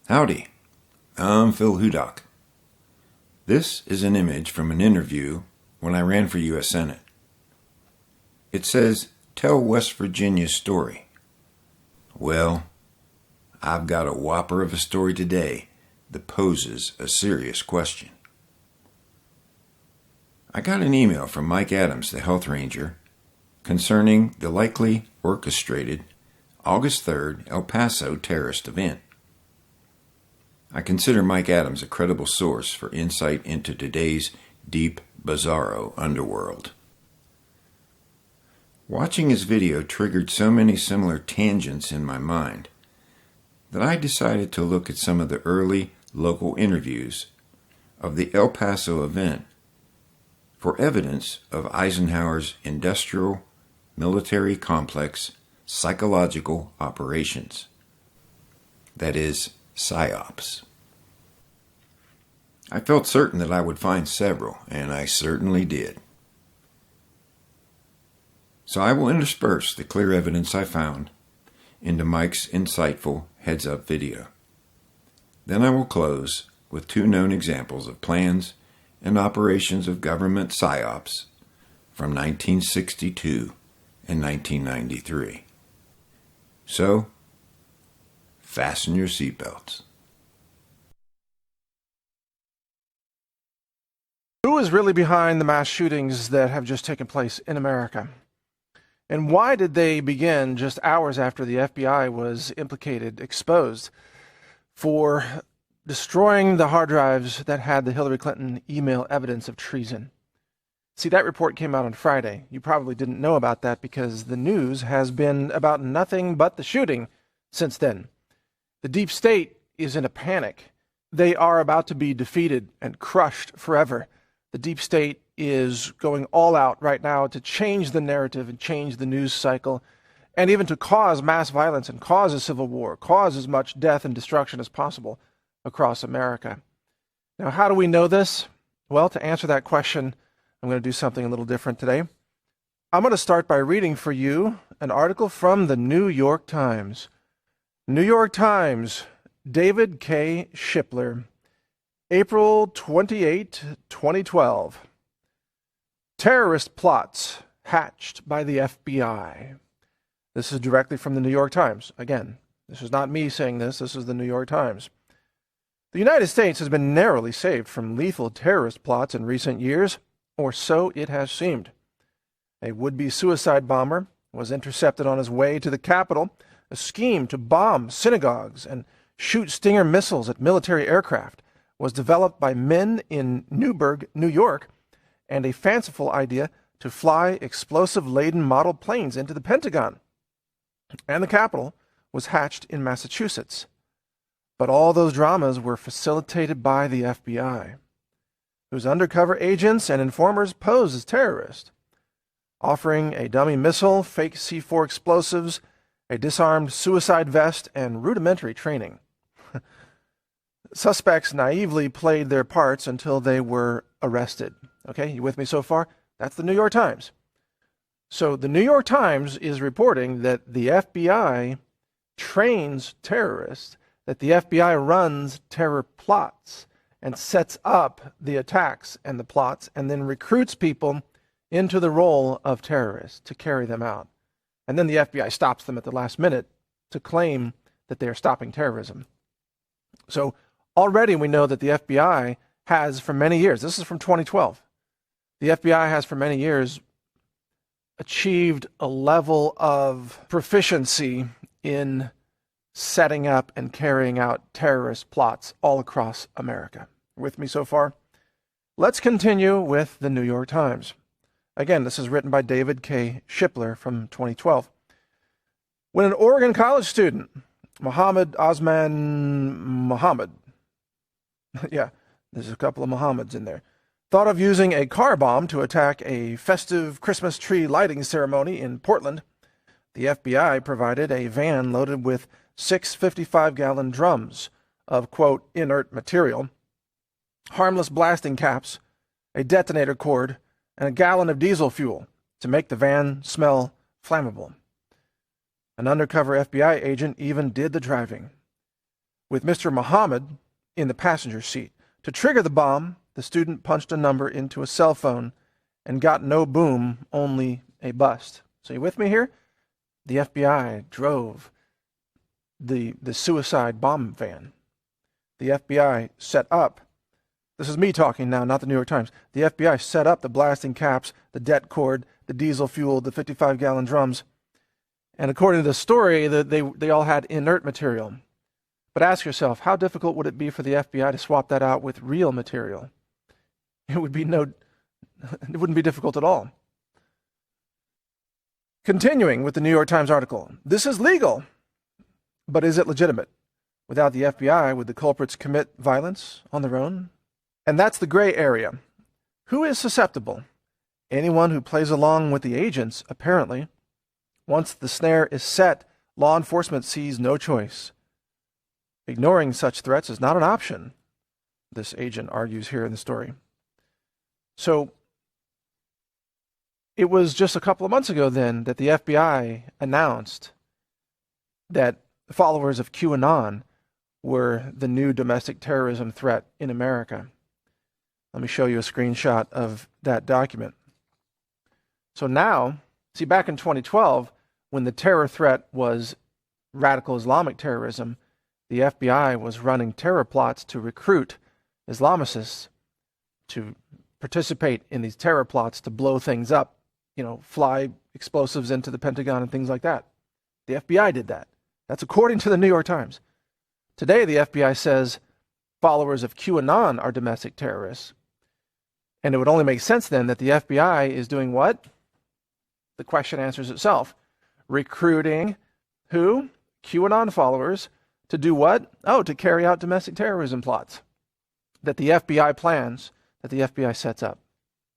Howdy, I'm Phil Hudok. This is an image from an interview when I ran for U.S. Senate. It says, "Tell West Virginia's story." Well, I've got a whopper of a story today that poses a serious question. I got an email from Mike Adams, the health ranger, concerning the likely orchestrated August 3rd El Paso terrorist event. I consider Mike Adams a credible source for insight into today's deep, bizarro underworld. Watching his video triggered so many similar tangents in my mind that I decided to look at some of the early local interviews of the El Paso event for evidence of Eisenhower's industrial military complex psychological operations. That is, PSYOPs. I felt certain that I would find several, and I certainly did. So I will intersperse the clear evidence I found into Mike's insightful heads-up video. Then I will close with two known examples of plans and operations of government PSYOPs from 1962 and 1993. So, fasten your seatbelts. Who is really behind the mass shootings that have just taken place in America? And why did they begin just hours after the FBI was exposed for destroying the hard drives that had the Hillary Clinton email evidence of treason? See, that report came out on Friday. You probably didn't know about that because the news has been about nothing but the shooting since then. The deep state is in a panic. They are about to be defeated and crushed forever. The deep state is going all out right now to change the narrative and change the news cycle, and even to cause mass violence and cause a civil war, cause as much death and destruction as possible across America. Now, how do we know this? Well, to answer that question, I'm going to do something a little different today. I'm going to start by reading for you an article from the New York Times. New York Times, David K. Shipler, April 28, 2012. Terrorist plots hatched by the FBI. This is directly from the New York Times. Again, this is not me saying this. This is the New York Times. The United States has been narrowly saved from lethal terrorist plots in recent years, or so it has seemed. A would-be suicide bomber was intercepted on his way to the Capitol. A scheme to bomb synagogues and shoot Stinger missiles at military aircraft was developed by men in Newburgh, New York, and a fanciful idea to fly explosive-laden model planes into the Pentagon and the Capitol was hatched in Massachusetts. But all those dramas were facilitated by the FBI, whose undercover agents and informers pose as terrorists, offering a dummy missile, fake C4 explosives, a disarmed suicide vest, and rudimentary training. Suspects naively played their parts until they were arrested. Okay, you with me so far? That's the New York Times. So the New York Times is reporting that the FBI trains terrorists, that the FBI runs terror plots and sets up the attacks and the plots and then recruits people into the role of terrorists to carry them out. And then the FBI stops them at the last minute to claim that they are stopping terrorism. So already we know that the FBI has for many years, this is from 2012, the FBI has for many years achieved a level of proficiency in setting up and carrying out terrorist plots all across America. With me so far? Let's continue with the New York Times. Again, this is written by David K. Shipler from 2012. When an Oregon college student, Mohammed Osman Mohammed, yeah, there's a couple of Mohammeds in there, thought of using a car bomb to attack a festive Christmas tree lighting ceremony in Portland, the FBI provided a van loaded with 6 55-gallon drums of, quote, inert material, harmless blasting caps, a detonator cord, and a gallon of diesel fuel to make the van smell flammable. An undercover FBI agent even did the driving. with Mr. Muhammad in the passenger seat. To trigger the bomb, the student punched a number into a cell phone and got no boom, only a bust. So you with me here? The FBI drove the suicide bomb van. The FBI set up, this is me talking now, not the New York Times. The FBI set up the blasting caps, the det cord, the diesel fuel, the 55-gallon drums. And according to the story, they all had inert material. But ask yourself, how difficult would it be for the FBI to swap that out with real material? It wouldn't be difficult at all. Continuing with the New York Times article, this is legal, but is it legitimate? Without the FBI, would the culprits commit violence on their own? And that's the gray area. Who is susceptible? Anyone who plays along with the agents, apparently. Once the snare is set, law enforcement sees no choice. Ignoring such threats is not an option, this agent argues here in the story. So, it was just a couple of months ago then that the FBI announced that followers of QAnon were the new domestic terrorism threat in America. Let me show you a screenshot of that document. So now, see, back in 2012, when the terror threat was radical Islamic terrorism, the FBI was running terror plots to recruit Islamicists to participate in these terror plots to blow things up, fly explosives into the Pentagon and things like that. The FBI did that. That's according to the New York Times. Today, the FBI says followers of QAnon are domestic terrorists. And it would only make sense then that the FBI is doing what? The question answers itself. Recruiting who? QAnon followers to do what? Oh, to carry out domestic terrorism plots that the FBI plans, that the FBI sets up.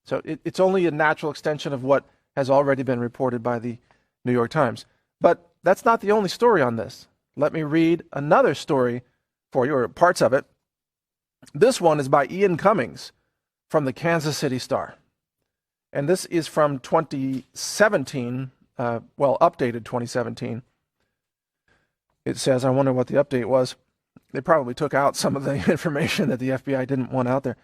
So it's only a natural extension of what has already been reported by the New York Times. But that's not the only story on this. Let me read another story for you, or parts of it. This one is by Ian Cummings from the Kansas City Star. And this is from 2017, updated 2017. It says, I wonder what the update was. They probably took out some of the information that the FBI didn't want out there.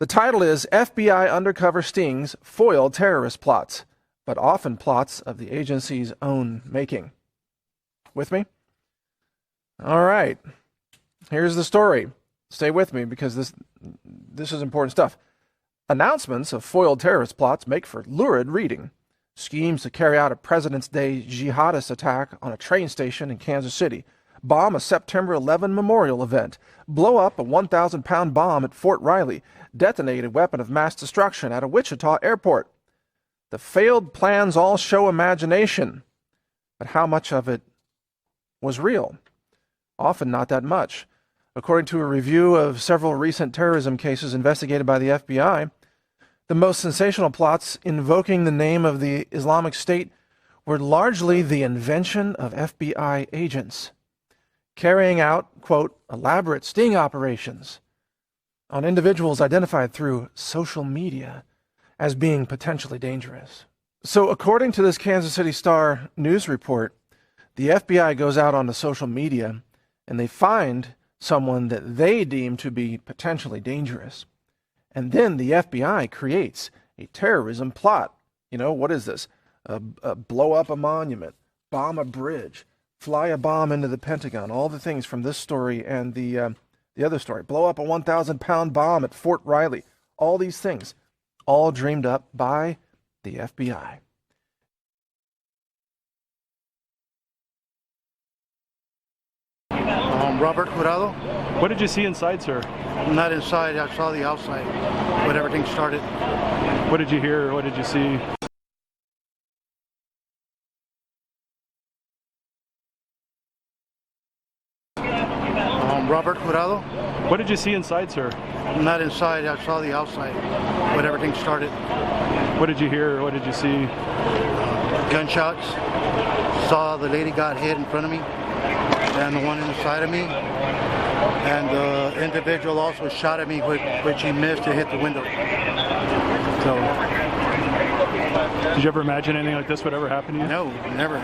The title is, FBI Undercover Stings Foil Terrorist Plots, but often plots of the agency's own making. With me? All right. Here's the story. Stay with me because this is important stuff. Announcements of foiled terrorist plots make for lurid reading. Schemes to carry out a President's Day jihadist attack on a train station in Kansas City. Bomb a September 11 memorial event. Blow up a 1,000-pound bomb at Fort Riley. Detonate a weapon of mass destruction at a Wichita airport. The failed plans all show imagination. But how much of it was real? Often not that much. According to a review of several recent terrorism cases investigated by the FBI, the most sensational plots invoking the name of the Islamic State were largely the invention of FBI agents, carrying out, quote, elaborate sting operations on individuals identified through social media as being potentially dangerous. So according to this Kansas City Star news report, the FBI goes out onto social media and they find someone that they deem to be potentially dangerous. And then the FBI creates a terrorism plot. What is this? Blow up a monument, bomb a bridge, fly a bomb into the Pentagon, all the things from this story and the other story. Blow up a 1,000-pound bomb at Fort Riley. All these things, all dreamed up by the FBI. Robert Curado. What did you see inside, sir? Not inside, I saw the outside when everything started. What did you hear? What did you see? Robert Curado. What did you see inside, sir? Not inside, I saw the outside when everything started. What did you hear? What did you see? Gunshots. Saw the lady got hit in front of me and the one inside of me. And the individual also shot at me, which he missed to hit the window. So. Did you ever imagine anything like this would ever happen to you? No, never.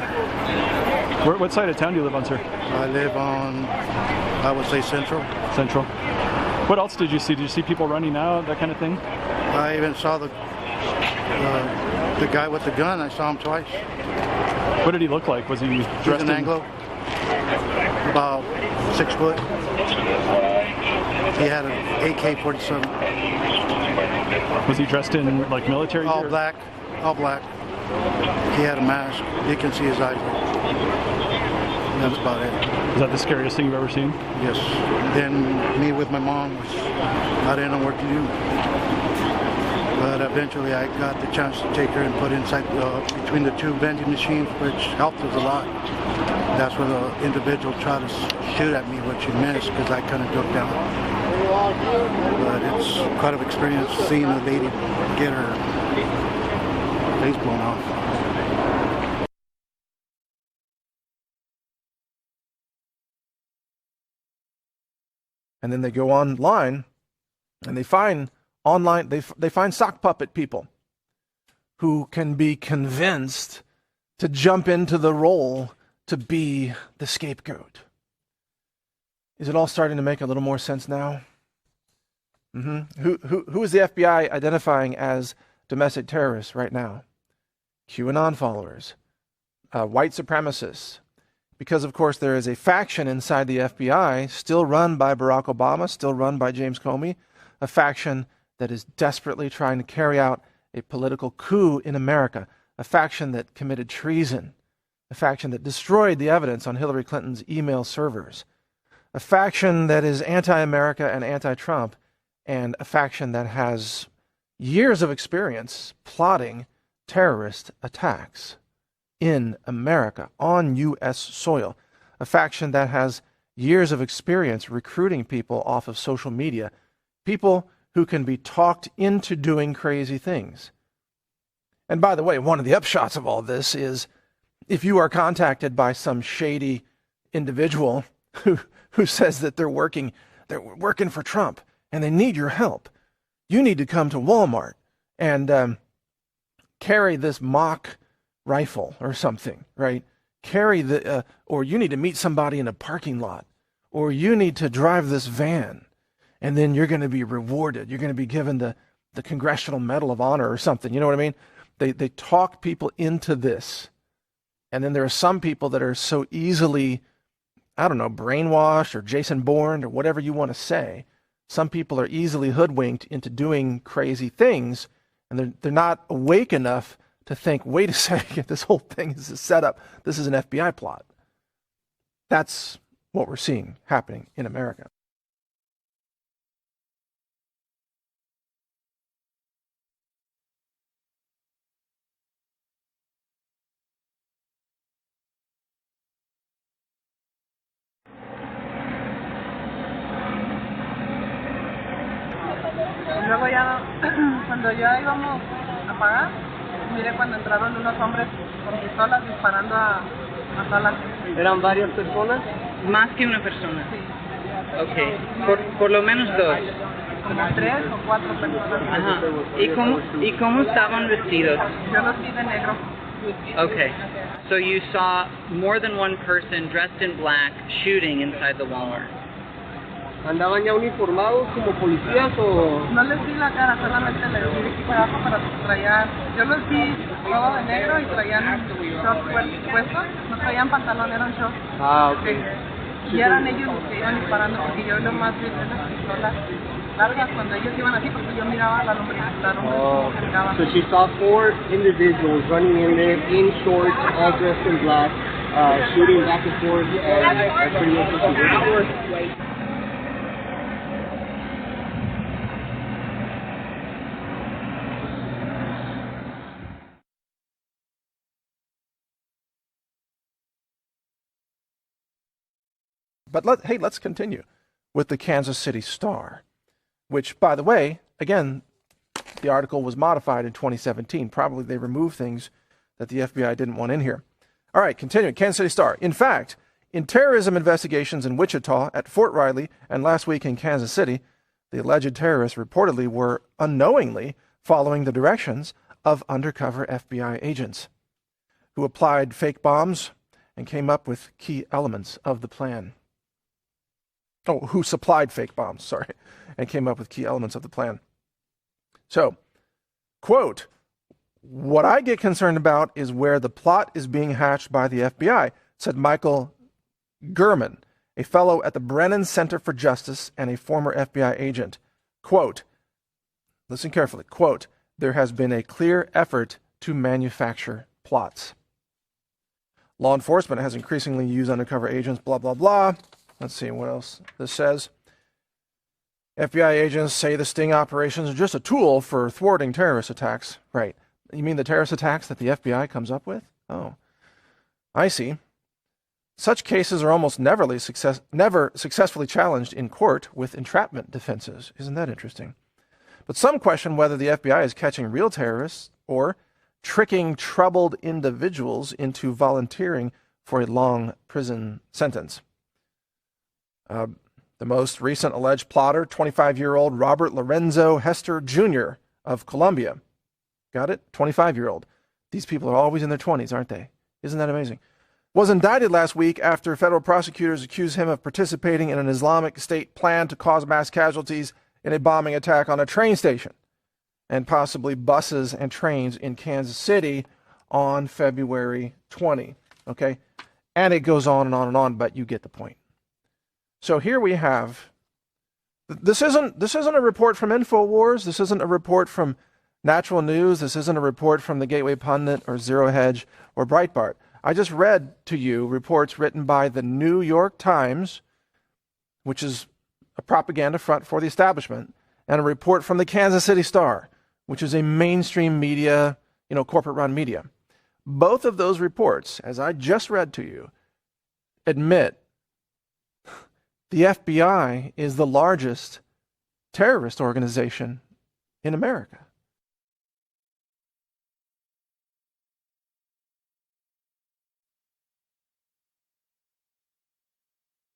What side of town do you live on, sir? I live on, I would say, Central. Central. What else did you see? Did you see people running out, that kind of thing? I even saw the guy with the gun. I saw him twice. What did he look like? Was he He was dressed an in Anglo, about 6 foot. He had an AK-47. Was he dressed in like military All gear? black, all black. He had a mask. You can see his eyes. That's about it. Is that the scariest thing you've ever seen? Yes. Then me with my mom, I didn't know what to do. But eventually I got the chance to take her and put inside between the two vending machines, which helped us a lot. That's when the individual tried to shoot at me, which he missed because I kind of ducked down. But it's quite an experience seeing a lady get her face blown off. And then they go online and they find they find sock puppet people who can be convinced to jump into the role to be the scapegoat. Is it all starting to make a little more sense now? Who is the FBI identifying as domestic terrorists right now? QAnon followers, white supremacists. Because, of course, there is a faction inside the FBI, still run by Barack Obama, still run by James Comey, a faction that is desperately trying to carry out a political coup in America, a faction that committed treason, a faction that destroyed the evidence on Hillary Clinton's email servers, a faction that is anti-America and anti-Trump, and a faction that has years of experience plotting terrorist attacks in America, on U.S. soil, a faction that has years of experience recruiting people off of social media, people who can be talked into doing crazy things. And by the way, one of the upshots of all this is if you are contacted by some shady individual who says that they're working for Trump and they need your help, you need to come to Walmart and carry this mock rifle or something, right? Or you need to meet somebody in a parking lot, or you need to drive this van, and then you're going to be rewarded. You're going to be given the Congressional Medal of Honor or something. You know what I mean? They talk people into this. And then there are some people that are so easily, I don't know, brainwashed or Jason Bourne or whatever you want to say. Some people are easily hoodwinked into doing crazy things, and they're not awake enough to think, wait a second, this whole thing is a setup. This is an FBI plot. That's what we're seeing happening in America. Luego ya, cuando ya íbamos a pagar, miré cuando entraron unos hombres con pistolas disparando a toda la gente. ¿Eran varias personas? Más que una persona. Sí, Ok, por lo menos dos. como 3 o 4 personas. Ajá. ¿Y cómo estaban vestidos? Yo los vi de negro. Okay, so you saw more than one person dressed in black shooting inside the Walmart. ¿Andaban ya uniformados como policías o...? No les vi la cara, solamente les vi por abajo, pero traían, yo los vi todo de negro y traían shorts puestos, no traían pantalón, eran shorts. Ah, ok. Y eran ellos los que iban disparando, porque yo nomás vi las pistolas largas cuando ellos iban así, porque yo miraba la lumbre como cargaban. So she saw 4 individuals running in there in shorts, all dressed in black, shooting back and forth, and pretty much what she did. But let's continue with the Kansas City Star, which, by the way, again, the article was modified in 2017. Probably they removed things that the FBI didn't want in here. All right, continuing. Kansas City Star. In fact, in terrorism investigations in Wichita, at Fort Riley, and last week in Kansas City, the alleged terrorists reportedly were unknowingly following the directions of undercover FBI agents who applied fake bombs and came up with key elements of the plan. Oh, who supplied fake bombs, sorry, and came up with key elements of the plan. So, quote, "What I get concerned about is where the plot is being hatched by the FBI," said Michael Gurman, a fellow at the Brennan Center for Justice and a former FBI agent. Quote, listen carefully, quote, "There has been a clear effort to manufacture plots. Law enforcement has increasingly used undercover agents, blah, blah, blah." Let's see what else this says. FBI agents say the sting operations are just a tool for thwarting terrorist attacks. Right. You mean the terrorist attacks that the FBI comes up with? Oh, I see. Such cases are almost never successfully challenged in court with entrapment defenses. Isn't that interesting? But some question whether the FBI is catching real terrorists or tricking troubled individuals into volunteering for a long prison sentence. The most recent alleged plotter, 25-year-old Robert Lorenzo Hester Jr. of Colombia. Got it? 25-year-old. These people are always in their 20s, aren't they? Isn't that amazing? Was indicted last week after federal prosecutors accused him of participating in an Islamic State plan to cause mass casualties in a bombing attack on a train station and possibly buses and trains in Kansas City on February 20. Okay? And it goes on and on and on, but you get the point. So here we have, this isn't a report from InfoWars, this isn't a report from Natural News, this isn't a report from the Gateway Pundit or Zero Hedge or Breitbart. I just read to you reports written by the New York Times, which is a propaganda front for the establishment, and a report from the Kansas City Star, which is a mainstream media, corporate-run media. Both of those reports, as I just read to you, admit the FBI is the largest terrorist organization in America.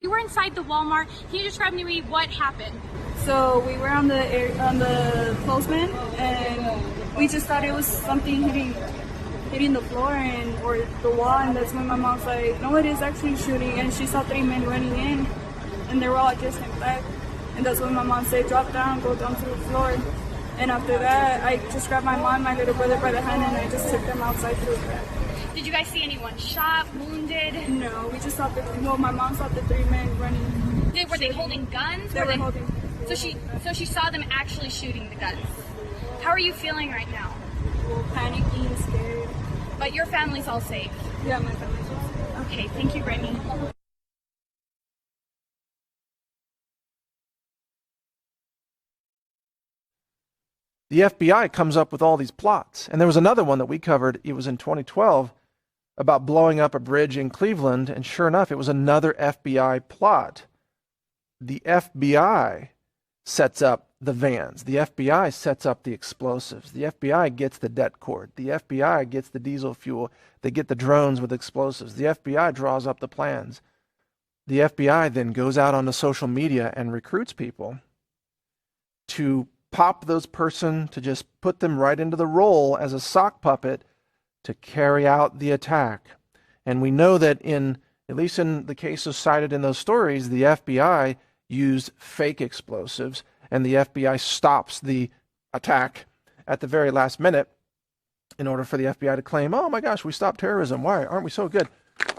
You were inside the Walmart. Can you describe to me what happened? So we were on the clothesman, and we just thought it was something hitting the floor or the wall, and that's when my mom's like, "No, it is actually shooting," and she saw 3 men running in, and they were all dressed in black, and that's when my mom said, "Drop down, go down to the floor." And after that, I just grabbed my mom and my little brother by the hand, and I just took them outside to the back. Did you guys see anyone shot, wounded? No, we just saw my mom saw the 3 men running. Were they holding guns? They were holding. So she saw them actually shooting the guns. How are you feeling right now? Well, panicking, scared. But your family's all safe? Yeah, my family's all safe. Okay, thank you, Brittany. The FBI comes up with all these plots. And there was another one that we covered, it was in 2012, about blowing up a bridge in Cleveland, and sure enough, it was another FBI plot. The FBI sets up the vans. The FBI sets up the explosives. The FBI gets the det cord. The FBI gets the diesel fuel. They get the drones with explosives. The FBI draws up the plans. The FBI then goes out onto social media and recruits people to pop those person, to just put them right into the role as a sock puppet to carry out the attack. And we know that at least in the cases cited in those stories, the FBI used fake explosives, and the FBI stops the attack at the very last minute in order for the FBI to claim, "Oh my gosh, we stopped terrorism. Why? Aren't we so good?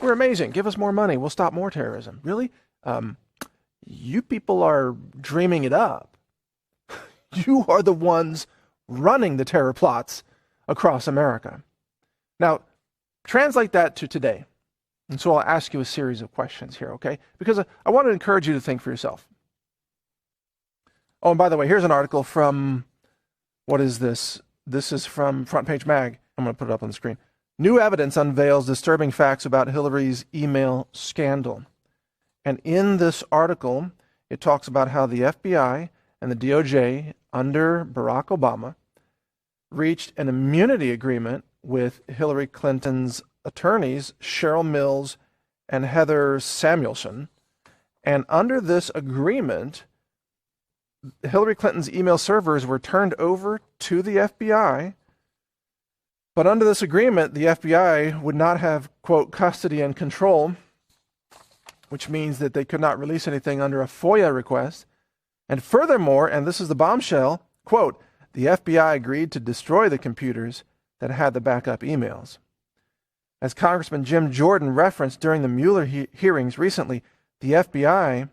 We're amazing. Give us more money. We'll stop more terrorism." Really? You people are dreaming it up. You are the ones running the terror plots across America. Now, translate that to today. And so I'll ask you a series of questions here, okay? Because I want to encourage you to think for yourself. Oh, and by the way, here's an article from, what is this? This is from Front Page Mag. I'm going to put it up on the screen. New evidence unveils disturbing facts about Hillary's email scandal. And in this article, it talks about how the FBI and the DOJ under Barack Obama reached an immunity agreement with Hillary Clinton's attorneys, Cheryl Mills and Heather Samuelson. And under this agreement, Hillary Clinton's email servers were turned over to the FBI But under this agreement, the FBI would not have, quote, custody and control, which means that they could not release anything under a FOIA request. And furthermore, and this is the bombshell, quote, the FBI agreed to destroy the computers that had the backup emails. As Congressman Jim Jordan referenced during the Mueller hearings recently, the FBI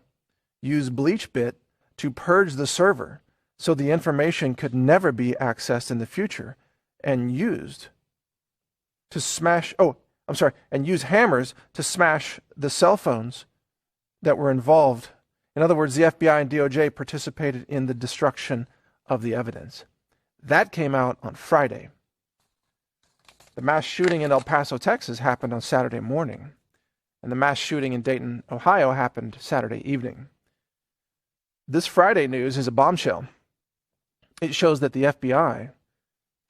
used BleachBit to purge the server so the information could never be accessed in the future and used to smash, and use hammers to smash the cell phones that were involved. In other words, the FBI and DOJ participated in the destruction of the evidence. That came out on Friday. The mass shooting in El Paso, Texas happened on Saturday morning, and the mass shooting in Dayton, Ohio happened Saturday evening. This Friday news is a bombshell. It shows that the FBI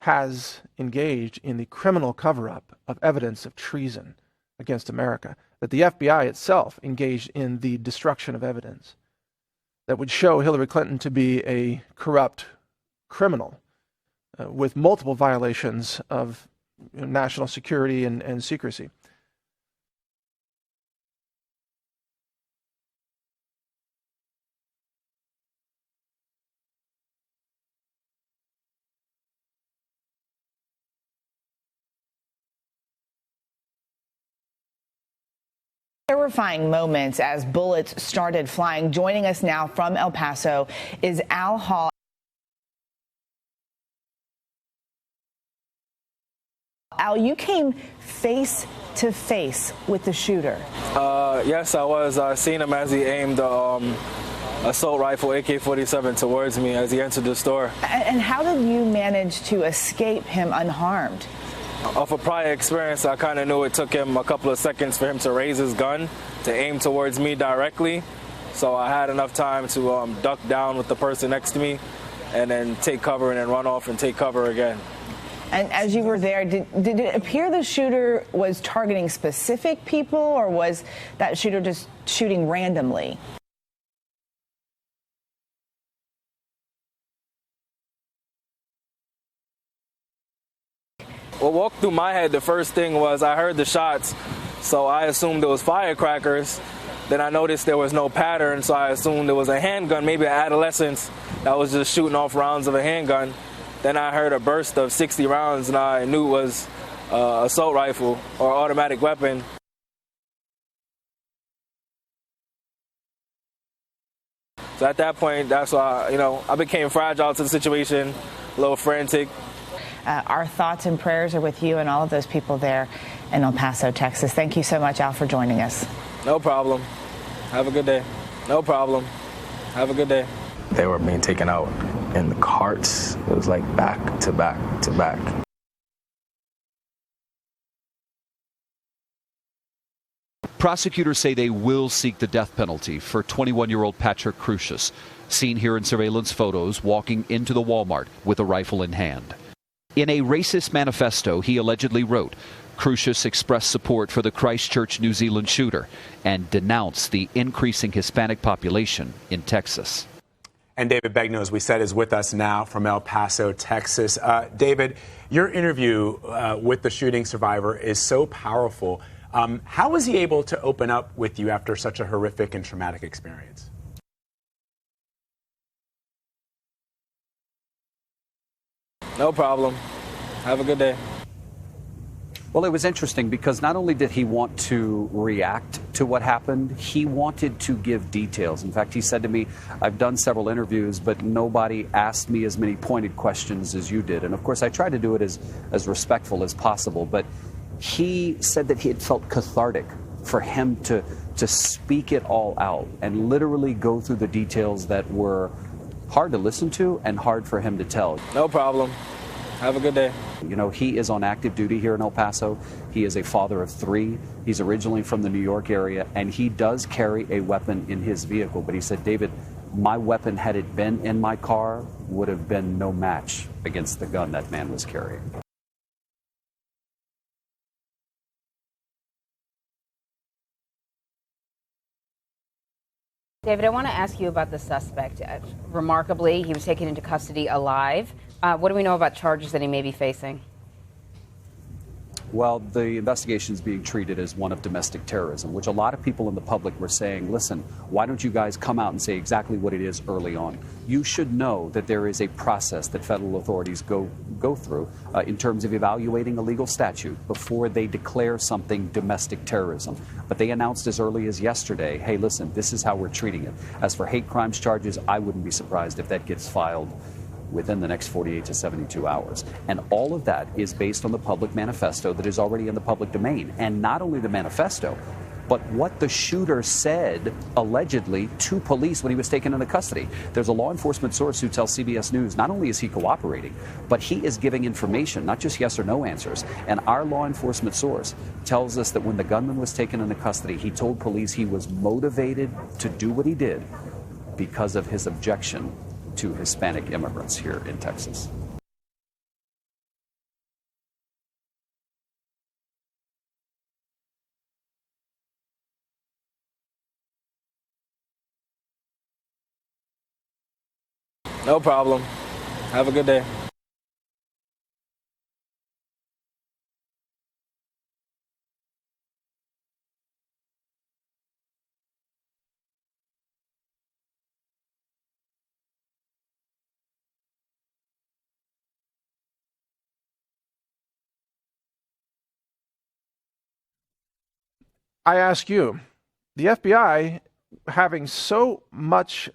has engaged in the criminal cover-up of evidence of treason against America, that the FBI itself engaged in the destruction of evidence that would show Hillary Clinton to be a corrupt criminal with multiple violations of national security and secrecy. Terrifying moments as bullets started flying. Joining us now from El Paso is Alden Hall. Al, you came face to face with the shooter. Yes, I was. I seen him as he aimed the assault rifle AK-47 towards me as he entered the store. And how did you manage to escape him unharmed? Off a prior experience, I kind of knew it took him a couple of seconds for him to raise his gun to aim towards me directly. So I had enough time to duck down with the person next to me and then take cover and then run off and take cover again. And as you were there, did it appear the shooter was targeting specific people, or was that shooter just shooting randomly? What walked through my head, the first thing was I heard the shots, so I assumed it was firecrackers. Then I noticed there was no pattern, so I assumed it was a handgun, maybe an adolescent that was just shooting off rounds of a handgun. Then I heard a burst of 60 rounds, and I knew it was an assault rifle or automatic weapon. So at that point, that's why, I became fragile to the situation, a little frantic. Our thoughts and prayers are with you and all of those people there in El Paso, Texas. Thank you so much, Al, for joining us. No problem. Have a good day. No problem. Have a good day. They were being taken out in the carts. It was like back to back to back. Prosecutors say they will seek the death penalty for 21-year-old Patrick Crucius, seen here in surveillance photos walking into the Walmart with a rifle in hand. In a racist manifesto he allegedly wrote, Crucius expressed support for the Christchurch, New Zealand shooter and denounced the increasing Hispanic population in Texas. And David Begnaud, as we said, is with us now from El Paso, Texas. David, your interview with the shooting survivor is so powerful. How was he able to open up with you after such a horrific and traumatic experience? No problem. Have a good day. Well, it was interesting because not only did he want to react to what happened, he wanted to give details. In fact, he said to me, I've done several interviews, but nobody asked me as many pointed questions as you did. And of course, I tried to do it as respectful as possible. But he said that he had felt cathartic for him to speak it all out and literally go through the details that were hard to listen to and hard for him to tell. No problem. Have a good day. He is on active duty here in El Paso. He is a father of 3. He's originally from the New York area, and he does carry a weapon in his vehicle. But he said, David, my weapon, had it been in my car, would have been no match against the gun that man was carrying. David, I want to ask you about the suspect. Remarkably, he was taken into custody alive. What do we know about charges that he may be facing? Well, the investigation is being treated as one of domestic terrorism, which a lot of people in the public were saying, listen, why don't you guys come out and say exactly what it is early on? You should know that there is a process that federal authorities go through in terms of evaluating a legal statute before they declare something domestic terrorism. But they announced as early as yesterday, hey, listen, this is how we're treating it. As for hate crimes charges, I wouldn't be surprised if that gets filed within the next 48 to 72 hours. And all of that is based on the public manifesto that is already in the public domain. And not only the manifesto, but what the shooter said, allegedly, to police when he was taken into custody. There's a law enforcement source who tells CBS News not only is he cooperating, but he is giving information, not just yes or no answers. And our law enforcement source tells us that when the gunman was taken into custody, he told police he was motivated to do what he did because of his objection to Hispanic immigrants here in Texas. No problem. Have a good day. I ask you, the FBI, having so much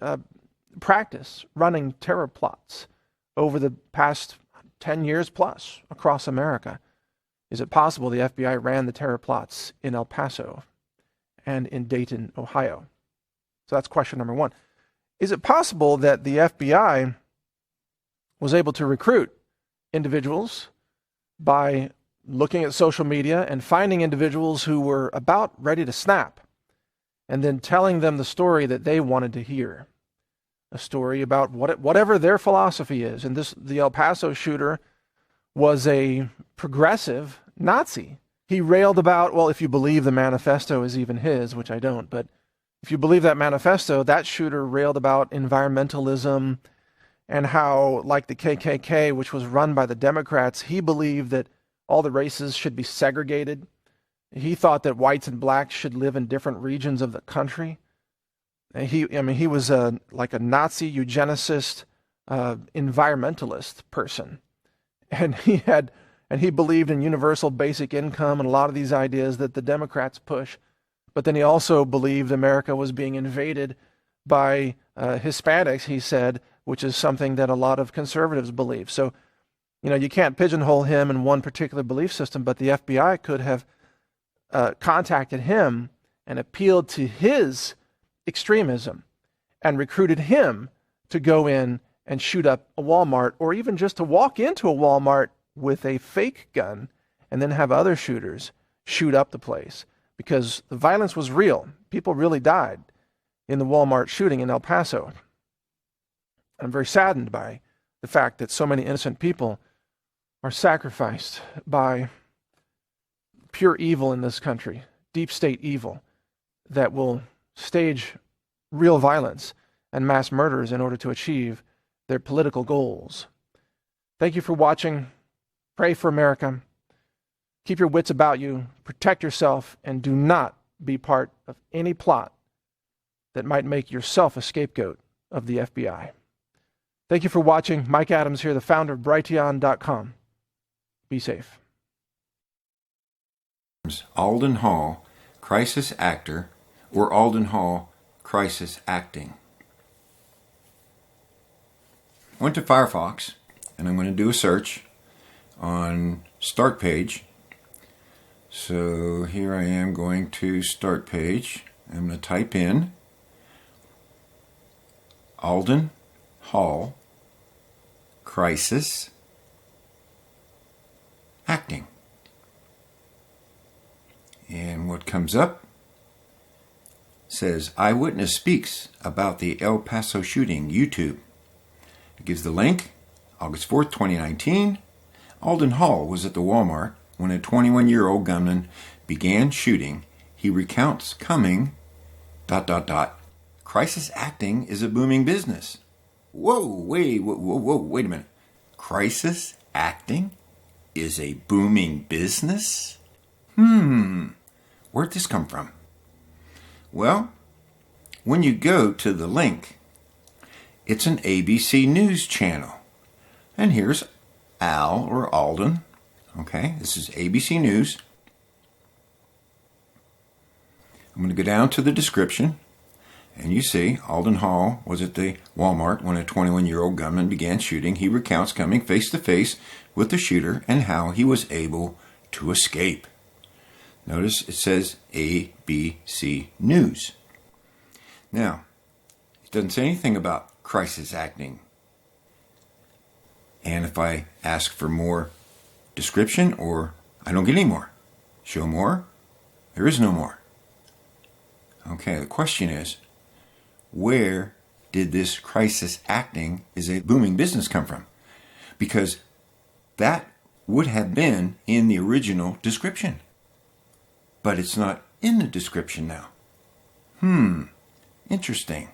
practice running terror plots over the past 10 years plus across America, is it possible the FBI ran the terror plots in El Paso and in Dayton, Ohio? So that's question number one. Is it possible that the FBI was able to recruit individuals by looking at social media and finding individuals who were about ready to snap and then telling them the story that they wanted to hear? A story about whatever their philosophy is. And the El Paso shooter was a progressive Nazi. He railed about, well, if you believe the manifesto is even his, which I don't, but if you believe that manifesto, that shooter railed about environmentalism and how, like the KKK, which was run by the Democrats, he believed that all the races should be segregated. He thought that whites and blacks should live in different regions of the country. He was like a Nazi eugenicist, environmentalist person, and he believed in universal basic income and a lot of these ideas that the Democrats push. But then he also believed America was being invaded by Hispanics, he said, which is something that a lot of conservatives believe. So, you can't pigeonhole him in one particular belief system, but the FBI could have contacted him and appealed to his extremism and recruited him to go in and shoot up a Walmart, or even just to walk into a Walmart with a fake gun and then have other shooters shoot up the place, because the violence was real. People really died in the Walmart shooting in El Paso. I'm very saddened by the fact that so many innocent people are sacrificed by pure evil in this country, deep state evil, that will stage real violence and mass murders in order to achieve their political goals. Thank you for watching. Pray for America. Keep your wits about you. Protect yourself, and do not be part of any plot that might make yourself a scapegoat of the FBI. Thank you for watching. Mike Adams here, the founder of Brighteon.com. Be safe. Alden Hall Crisis Actor, or Alden Hall Crisis Acting. I went to Firefox, and I'm going to do a search on Start Page. So here I am going to Start Page. I'm going to type in Alden Hall Crisis Acting. And what comes up says, Eyewitness speaks about the El Paso shooting, YouTube. It gives the link, August 4th, 2019. Alden Hall was at the Walmart when a 21-year-old gunman began shooting. He recounts coming, ... Crisis acting is a booming business. Whoa, wait a minute. Crisis acting? is a booming business? Where'd this come from? Well, when you go to the link, it's an ABC News channel. And here's Al or Alden. Okay, this is ABC News. I'm going to go down to the description. And you see, Alden Hall was at the Walmart when a 21-year-old gunman began shooting. He recounts coming face-to-face with the shooter and how he was able to escape. Notice it says ABC News. Now, it doesn't say anything about crisis acting. And if I ask for more description, or I don't get any more. Show more, there is no more. Okay, the question is, where did this crisis acting is a booming business come from? Because that would have been in the original description. But it's not in the description now. Interesting.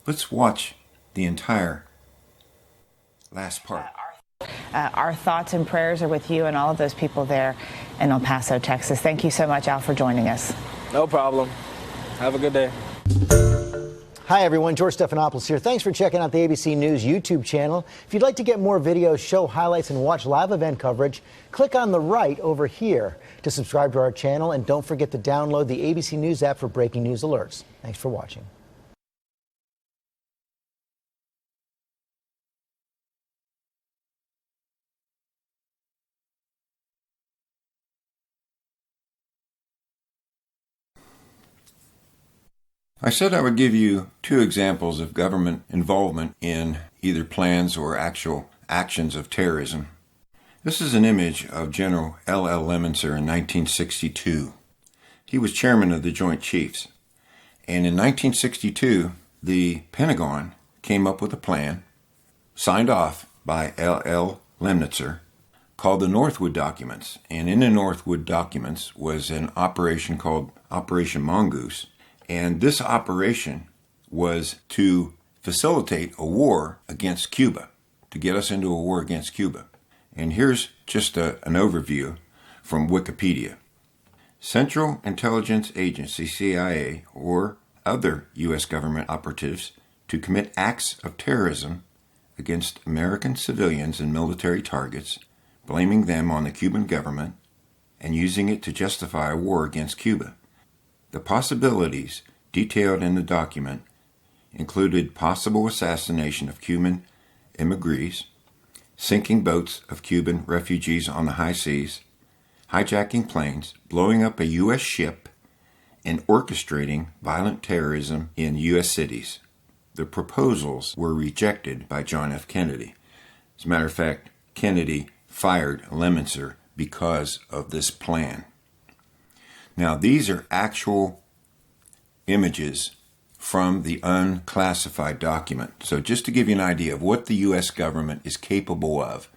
Let's watch the entire last part. Our thoughts and prayers are with you and all of those people there in El Paso, Texas. Thank you so much, Al, for joining us. No problem. Have a good day. Hi, everyone. George Stephanopoulos here. Thanks for checking out the ABC News YouTube channel. If you'd like to get more videos, show highlights, and watch live event coverage, click on the right over here to subscribe to our channel. And don't forget to download the ABC News app for breaking news alerts. Thanks for watching. I said I would give you 2 examples of government involvement in either plans or actual actions of terrorism. This is an image of General L.L. Lemonster in 1962. He was chairman of the Joint Chiefs. And in 1962, the Pentagon came up with a plan, signed off by L.L. Lemonster, called the Northwood Documents. And in the Northwood Documents was an operation called Operation Mongoose. And this operation was to facilitate a war against Cuba, to get us into a war against Cuba. And here's just an overview from Wikipedia. Central Intelligence Agency, CIA, or other U.S. government operatives to commit acts of terrorism against American civilians and military targets, blaming them on the Cuban government and using it to justify a war against Cuba. The possibilities detailed in the document included possible assassination of Cuban immigrants, sinking boats of Cuban refugees on the high seas, hijacking planes, blowing up a U.S. ship, and orchestrating violent terrorism in U.S. cities. The proposals were rejected by John F. Kennedy. As a matter of fact, Kennedy fired Lemonster because of this plan. Now, these are actual images from the unclassified document. So just to give you an idea of what the U.S. government is capable of,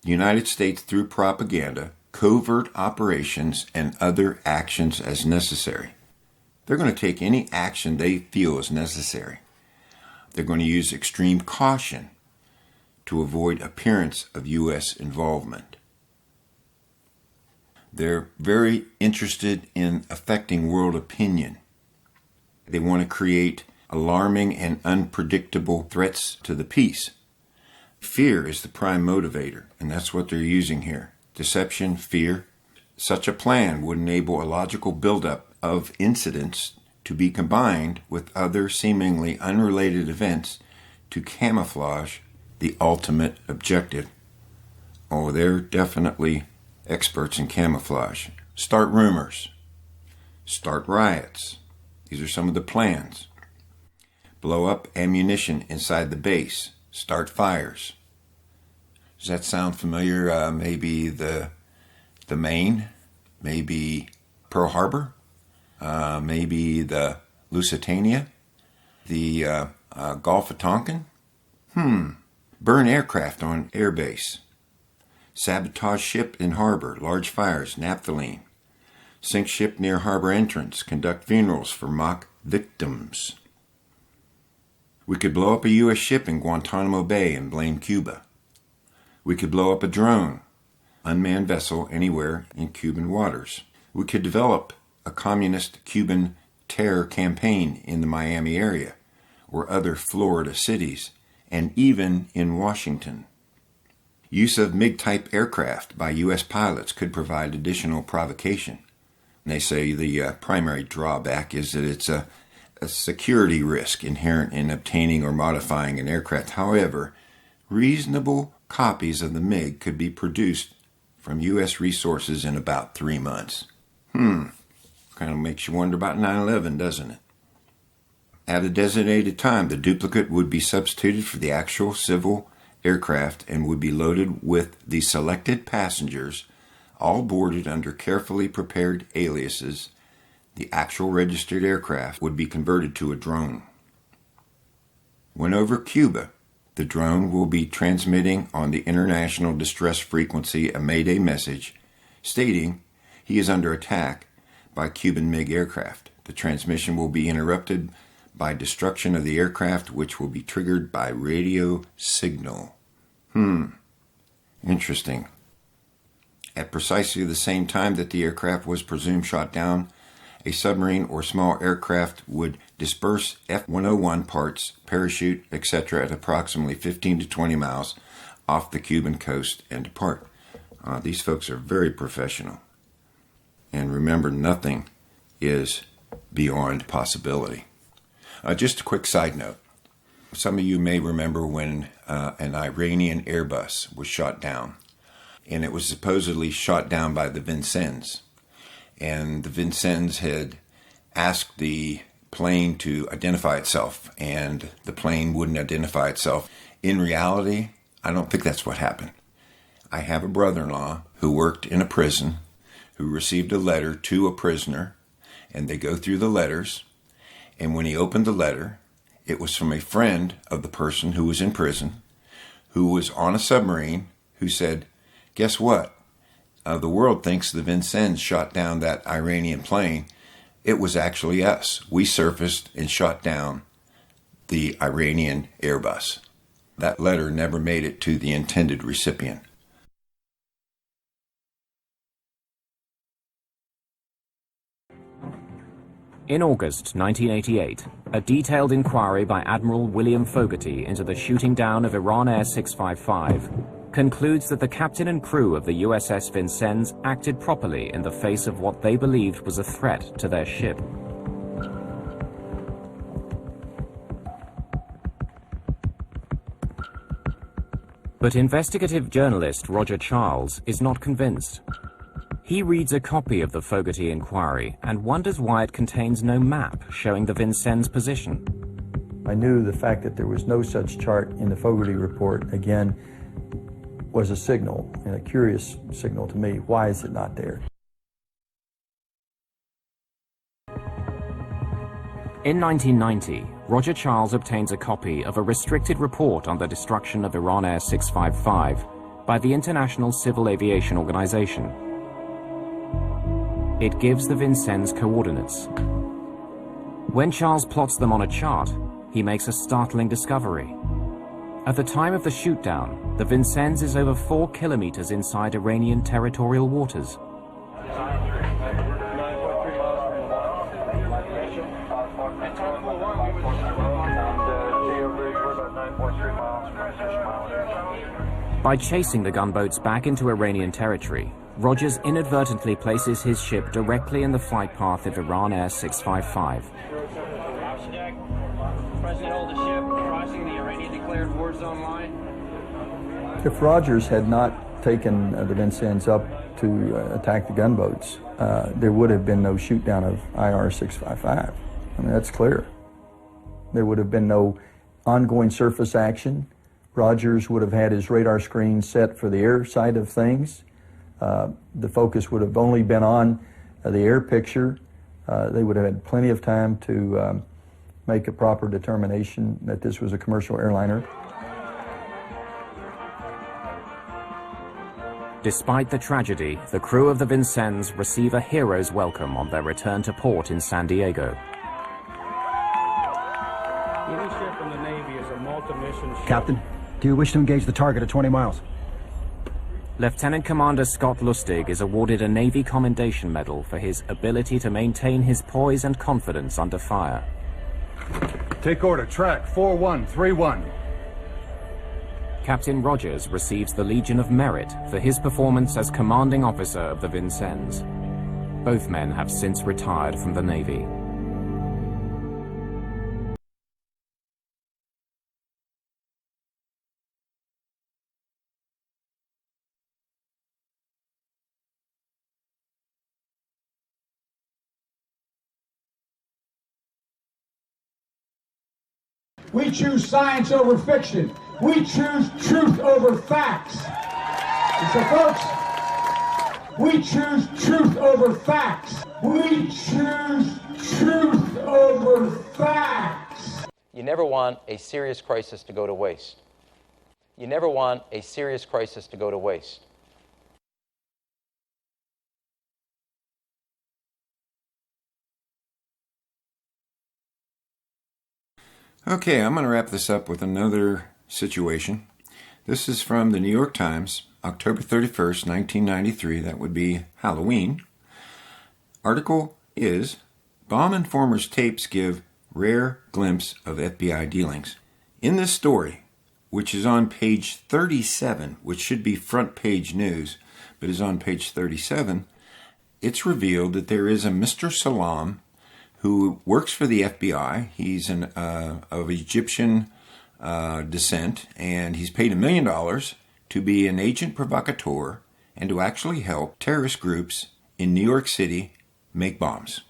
the United States, through propaganda, covert operations, and other actions as necessary. They're going to take any action they feel is necessary. They're going to use extreme caution to avoid appearance of U.S. involvement. They're very interested in affecting world opinion. They want to create alarming and unpredictable threats to the peace. Fear is the prime motivator, and that's what they're using here. Deception, fear. Such a plan would enable a logical buildup of incidents to be combined with other seemingly unrelated events to camouflage the ultimate objective. Oh, they're definitely experts in camouflage. Start rumors. Start riots. These are some of the plans. Blow up ammunition inside the base. Start fires. Does that sound familiar? Maybe the Maine? Maybe Pearl Harbor? Maybe the Lusitania? The Gulf of Tonkin? Burn aircraft on airbase. Sabotage ship in harbor, large fires, naphthalene. Sink ship near harbor entrance, conduct funerals for mock victims. We could blow up a U.S. ship in Guantanamo Bay and blame Cuba. We could blow up a drone, unmanned vessel anywhere in Cuban waters. We could develop a communist Cuban terror campaign in the Miami area or other Florida cities, and even in Washington. Use of MiG-type aircraft by U.S. pilots could provide additional provocation. They say the primary drawback is that it's a security risk inherent in obtaining or modifying an aircraft. However, reasonable copies of the MiG could be produced from U.S. resources in about 3 months. Kind of makes you wonder about 9/11, doesn't it? At a designated time, the duplicate would be substituted for the actual civil aircraft and would be loaded with the selected passengers, all boarded under carefully prepared aliases. The actual registered aircraft would be converted to a drone. When over Cuba, the drone will be transmitting on the international distress frequency a Mayday message stating he is under attack by Cuban MiG aircraft. The transmission will be interrupted by destruction of the aircraft, which will be triggered by radio signal. Interesting. At precisely the same time that the aircraft was presumed shot down, a submarine or small aircraft would disperse F-101 parts, parachute, etc. at approximately 15 to 20 miles off the Cuban coast and depart. These folks are very professional. And remember, nothing is beyond possibility. Just a quick side note. Some of you may remember when an Iranian Airbus was shot down, and it was supposedly shot down by the Vincennes. And the Vincennes had asked the plane to identify itself, and the plane wouldn't identify itself. In reality, I don't think that's what happened. I have a brother-in-law who worked in a prison, who received a letter to a prisoner, and they go through the letters, and when he opened the letter, it was from a friend of the person who was in prison, who was on a submarine, who said, guess what? The world thinks the Vincennes shot down that Iranian plane. It was actually us. We surfaced and shot down the Iranian Airbus. That letter never made it to the intended recipient. In August 1988, a detailed inquiry by Admiral William Fogarty into the shooting down of Iran Air 655 concludes that the captain and crew of the USS Vincennes acted properly in the face of what they believed was a threat to their ship. But investigative journalist Roger Charles is not convinced. He reads a copy of the Fogarty inquiry and wonders why it contains no map showing the Vincennes' position. I knew the fact that there was no such chart in the Fogarty report, again, was a signal, and a curious signal to me. Why is it not there? In 1990, Roger Charles obtains a copy of a restricted report on the destruction of Iran Air 655 by the International Civil Aviation Organization. It gives the Vincennes' coordinates. When Charles plots them on a chart, he makes a startling discovery. At the time of the shootdown, the Vincennes is over 4 kilometers inside Iranian territorial waters. By chasing the gunboats back into Iranian territory, Rogers inadvertently places his ship directly in the flight path of Iran Air 655. If Rogers had not taken the Vincennes up to attack the gunboats, there would have been no shoot down of IR 655. I mean, that's clear. There would have been no ongoing surface action. Rogers would have had his radar screen set for the air side of things. The focus would have only been on the air picture. They would have had plenty of time to make a proper determination that this was a commercial airliner. Despite the tragedy, the crew of the Vincennes receive a hero's welcome on their return to port in San Diego. Captain, do you wish to engage the target at 20 miles? Lieutenant Commander Scott Lustig is awarded a Navy Commendation Medal for his ability to maintain his poise and confidence under fire. Take order, track 4131. Captain Rogers receives the Legion of Merit for his performance as commanding officer of the Vincennes. Both men have since retired from the Navy. We choose science over fiction. We choose truth over facts. And so, folks, we choose truth over facts. We choose truth over facts. You never want a serious crisis to go to waste. You never want a serious crisis to go to waste. Okay, I'm going to wrap this up with another situation. This is from the New York Times, October 31st, 1993. That would be Halloween. Article is, Bomb Informer's Tapes Give Rare Glimpse of FBI Dealings. In this story, which is on page 37, which should be front page news, but is on page 37, it's revealed that there is a Mr. Salam who works for the FBI. He's of Egyptian descent, and he's paid $1 million to be an agent provocateur and to actually help terrorist groups in New York City make bombs.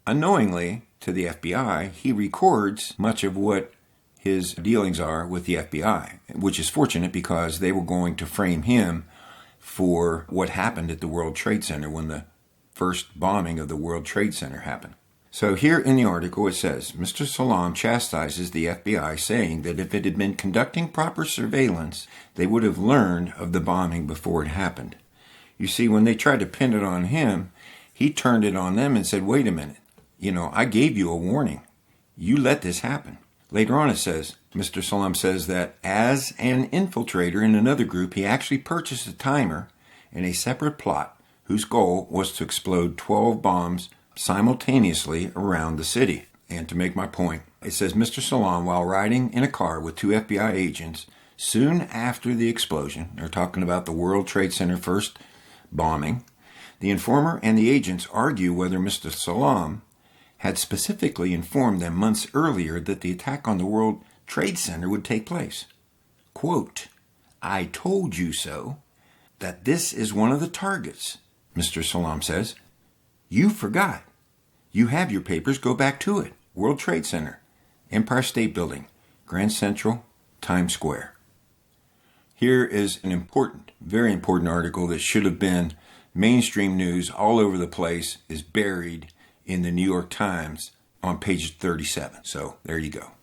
Unknowingly to the FBI, he records much of what his dealings are with the FBI, which is fortunate because they were going to frame him for what happened at the World Trade Center when the first bombing of the World Trade Center happened. So here in the article it says, Mr. Salam chastises the FBI, saying that if it had been conducting proper surveillance, they would have learned of the bombing before it happened. You see, when they tried to pin it on him, he turned it on them and said, wait a minute, I gave you a warning. You let this happen. Later on it says, Mr. Salam says that as an infiltrator in another group, he actually purchased a timer in a separate plot whose goal was to explode 12 bombs simultaneously around the city. And to make my point, it says Mr. Salam, while riding in a car with 2 FBI agents, soon after the explosion, they're talking about the World Trade Center first bombing, the informer and the agents argue whether Mr. Salam had specifically informed them months earlier that the attack on the World Trade Center would take place. Quote, I told you so, that this is one of the targets, Mr. Salam says. You forgot. You have your papers, go back to it. World Trade Center, Empire State Building, Grand Central, Times Square. Here is an important, very important article that should have been mainstream news all over the place, is buried in the New York Times on page 37. So there you go.